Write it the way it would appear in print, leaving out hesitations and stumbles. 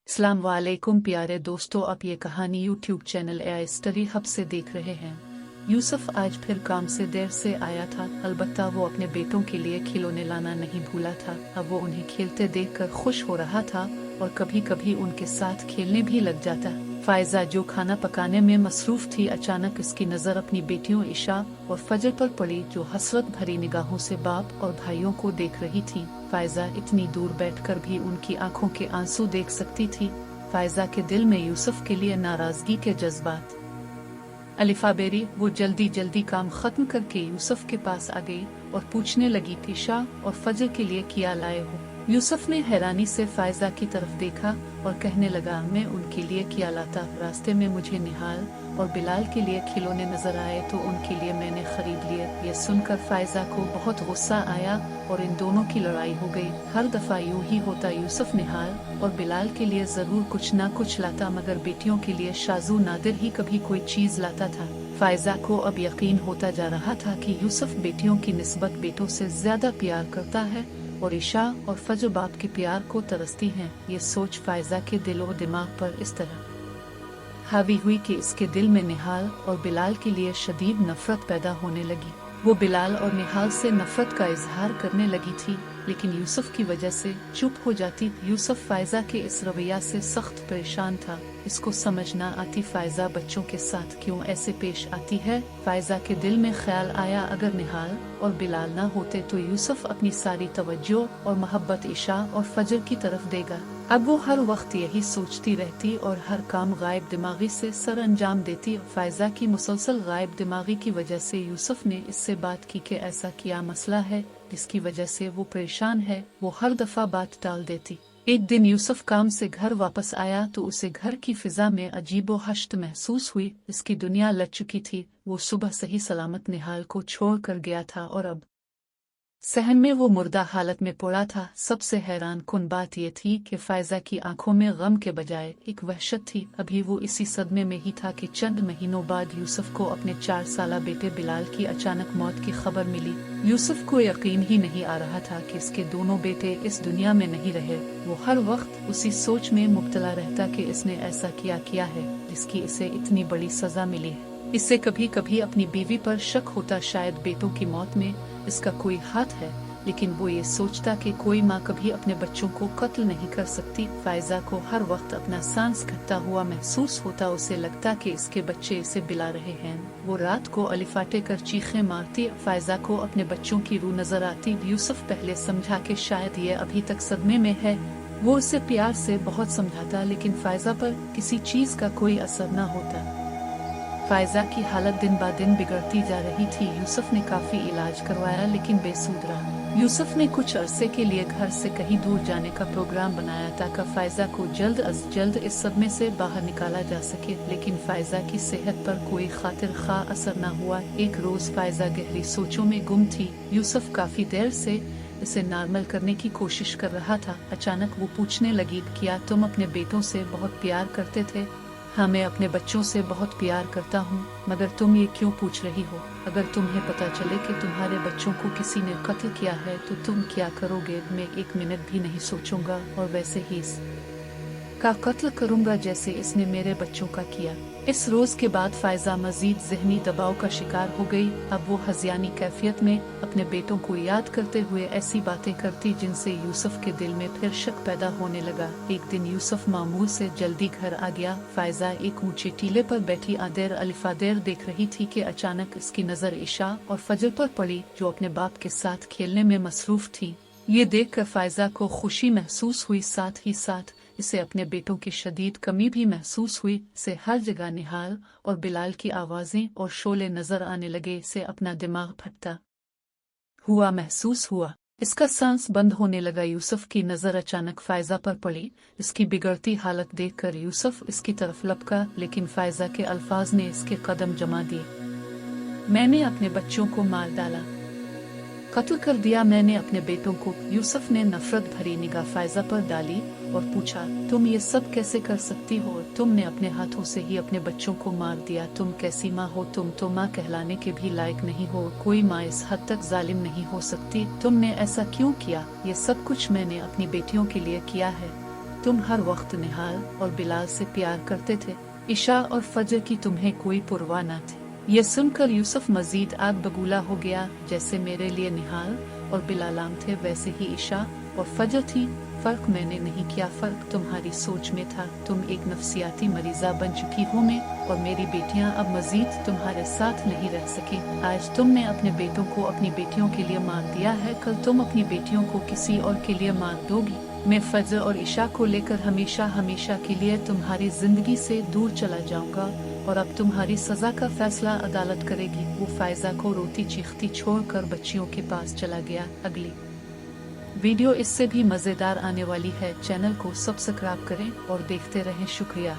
अस्सलाम वालेकुम प्यारे दोस्तों, आप ये कहानी YouTube channel AI study hub से देख रहे हैं। यूसुफ आज फिर काम से देर से आया था। अलबत्ता वो अपने बेटों के लिए खिलौने लाना नहीं भूला था। अब वो उन्हें खेलते देखकर खुश हो रहा था और कभी कभी उनके साथ खेलने भी लग जाता। फायजा जो खाना पकाने में मसरूफ थी, अचानक इसकी नज़र अपनी बेटियों ईशा और फजर पर पड़ी, जो हसरत भरी निगाहों से बाप और भाइयों को देख रही थी। फायजा इतनी दूर बैठकर भी उनकी आंखों के आंसू देख सकती थी। फायजा के दिल में यूसुफ के लिए नाराजगी के जज्बात अलिफा बेरी। वो जल्दी जल्दी काम खत्म करके यूसुफ के पास आ गई और पूछने लगी, ईशा और फजर के लिए क्या लाए हो? यूसुफ ने हैरानी से फायजा की तरफ देखा और कहने लगा, मैं उनके लिए क्या लाता, रास्ते में मुझे निहाल और बिलाल के लिए खिलौने नजर आए तो उनके लिए मैंने खरीद लिए। ये सुनकर फायजा को बहुत गुस्सा आया और इन दोनों की लड़ाई हो गई। हर दफा यूं ही होता, यूसुफ निहाल और बिलाल के लिए जरूर कुछ ना कुछ लाता, मगर बेटियों के लिए शाजू नादिर ही कभी कोई चीज लाता था। फायजा को अब यकीन होता जा रहा था कि यूसुफ बेटियों की निस्बत बेटों से ज्यादा प्यार करता है और ईशा और फजर बाप के प्यार को तरसती हैं। ये सोच फायजा के दिल और दिमाग पर इस तरह हावी हुई कि इसके दिल में निहाल और बिलाल के लिए शदीद नफरत पैदा होने लगी। वो बिलाल और निहाल से नफरत का इजहार करने लगी थी, लेकिन यूसुफ की वजह से चुप हो जाती। यूसुफ फायजा के इस रवैया से सख्त परेशान था। इसको समझ ना आती फायजा बच्चों के साथ क्यों ऐसे पेश आती है। फायजा के दिल में ख्याल आया, अगर निहाल और बिलाल ना होते तो यूसुफ अपनी सारी तवज्जो और मोहब्बत ईशा और फजर की तरफ देगा। अब वो हर वक्त यही सोचती रहती और हर काम गायब दिमागी से सर अंजाम देती। फायजा की मुसलसल गायब दिमागी की वजह से यूसुफ ने इससे बात की कि ऐसा क्या मसला है जिसकी वजह से वो परेशान है। वो हर दफा बात टाल देती। एक दिन यूसुफ काम से घर वापस आया तो उसे घर की फिजा में अजीबो हश्त महसूस हुई। इसकी दुनिया लट चुकी थी। वो सुबह सही सलामत निहाल को छोड़ कर गया था और अब सहन में वो मुर्दा हालत में पड़ा था। सबसे हैरान कुन बात ये थी कि फायजा की आंखों में गम के बजाय एक वहशत थी। अभी वो इसी सदमे में ही था कि चंद महीनों बाद यूसुफ को अपने 4 साला बेटे बिलाल की अचानक मौत की खबर मिली। यूसुफ को यकीन ही नहीं आ रहा था कि इसके दोनों बेटे इस दुनिया में नहीं रहे। वो हर वक्त उसी सोच में मुब्तला रहता कि इसने ऐसा क्या किया है जिसकी इसे इतनी बड़ी सजा मिली है। इससे कभी कभी अपनी बीवी पर शक होता, शायद बेटों की मौत में इसका कोई हाथ है, लेकिन वो ये सोचता कि कोई माँ कभी अपने बच्चों को कत्ल नहीं कर सकती। फायजा को हर वक्त अपना सांस घटता हुआ महसूस होता। उसे लगता कि इसके बच्चे इसे बिला रहे हैं। वो रात को अलिफाटे कर चीखें मारती। फायजा को अपने बच्चों की रूह नजर आती। यूसुफ पहले समझा कि शायद ये अभी तक सदमे में है। वो उसे प्यार से बहुत समझाता, लेकिन फायजा पर किसी चीज का कोई असर न होता। फायजा की हालत दिन ब दिन बिगड़ती जा रही थी। यूसुफ ने काफी इलाज करवाया, लेकिन बेसूद रहा। यूसुफ ने कुछ अरसे के लिए घर से कहीं दूर जाने का प्रोग्राम बनाया ताकि फायजा को जल्द अज जल्द इस सदमे से बाहर निकाला जा सके, लेकिन फायजा की सेहत पर कोई खातिर खा असर न हुआ। एक रोज फायजा गहरी सोचों में गुम थी। यूसुफ काफी देर से इसे नॉर्मल करने की कोशिश कर रहा था। अचानक वो पूछने लगी, क्या तुम अपने बेटों से बहुत प्यार करते थे? हाँ, मैं अपने बच्चों से बहुत प्यार करता हूँ, मगर तुम ये क्यों पूछ रही हो? अगर तुम्हें पता चले कि तुम्हारे बच्चों को किसी ने कत्ल किया है तो तुम क्या करोगे? मैं 1 मिनट भी नहीं सोचूंगा और वैसे ही का कत्ल करूंगा जैसे इसने मेरे बच्चों का किया। इस रोज के बाद फायजा मजीद जहनी दबाव का शिकार हो गई। अब वो हज़ियानी कैफियत में अपने बेटों को याद करते हुए ऐसी बातें करती जिनसे यूसुफ के दिल में फिर शक पैदा होने लगा। एक दिन यूसुफ मामूल से जल्दी घर आ गया। फायजा एक ऊंचे टीले पर बैठी आदेर अलिफादेर देख रही थी कि अचानक इसकी नजर ईशा और फजर पर पड़ी, जो अपने बाप के साथ खेलने में मसरूफ थी। ये देखकर फायजा को खुशी महसूस हुई, साथ ही साथ इसे अपने बेटों की शदीद कमी भी महसूस हुई। इसे हर जगह निहाल और बिलाल की आवाजें और शोले नजर आने लगे। इसे अपना दिमाग फटता हुआ महसूस हुआ। इसका सांस बंद होने लगा। यूसुफ की नजर अचानक फायजा पर पड़ी। इसकी बिगड़ती हालत देखकर यूसुफ इसकी तरफ लपका, लेकिन फायजा के अल्फाज ने इसके कदम जमा दिए। मैंने अपने बच्चों को मार डाला, कत्ल कर दिया मैंने अपने बेटों को। यूसुफ ने नफरत भरी निगाह फायजा पर डाली और पूछा, तुम ये सब कैसे कर सकती हो? तुमने अपने हाथों से ही अपने बच्चों को मार दिया। तुम कैसी माँ हो? तुम तो माँ कहलाने के भी लायक नहीं हो। कोई माँ इस हद तक जालिम नहीं हो सकती। तुमने ऐसा क्यों किया? ये सब कुछ मैंने अपनी बेटियों के लिए किया है। तुम हर वक्त निहाल और बिलाल से प्यार करते थे। इशा और फजर की तुम्हें कोई परवाह न थी। ये सुनकर यूसुफ मजीद आग बबूला हो गया। जैसे मेरे लिए निहाल और बिलाल आम थे, वैसे ही इशा और फजर थी। फर्क मैंने नहीं किया, फर्क तुम्हारी सोच में था। तुम एक नफसियाती मरीजा बन चुकी हो मैं और मेरी बेटियां अब मजीद तुम्हारे साथ नहीं रह सके। आज तुमने अपने बेटों को अपनी बेटियों के लिए मार दिया है, कल तुम अपनी बेटियों को किसी और के लिए मार दोगी। मैं फजर और इशा को लेकर हमेशा हमेशा के लिए तुम्हारी जिंदगी से दूर चला जाऊंगा और अब तुम्हारी सजा का फैसला अदालत करेगी। वो फायजा को रोती चीखती छोड़कर बच्चियों के पास चला गया। अगली वीडियो इससे भी मजेदार आने वाली है। चैनल को सब्सक्राइब करें और देखते रहें। शुक्रिया।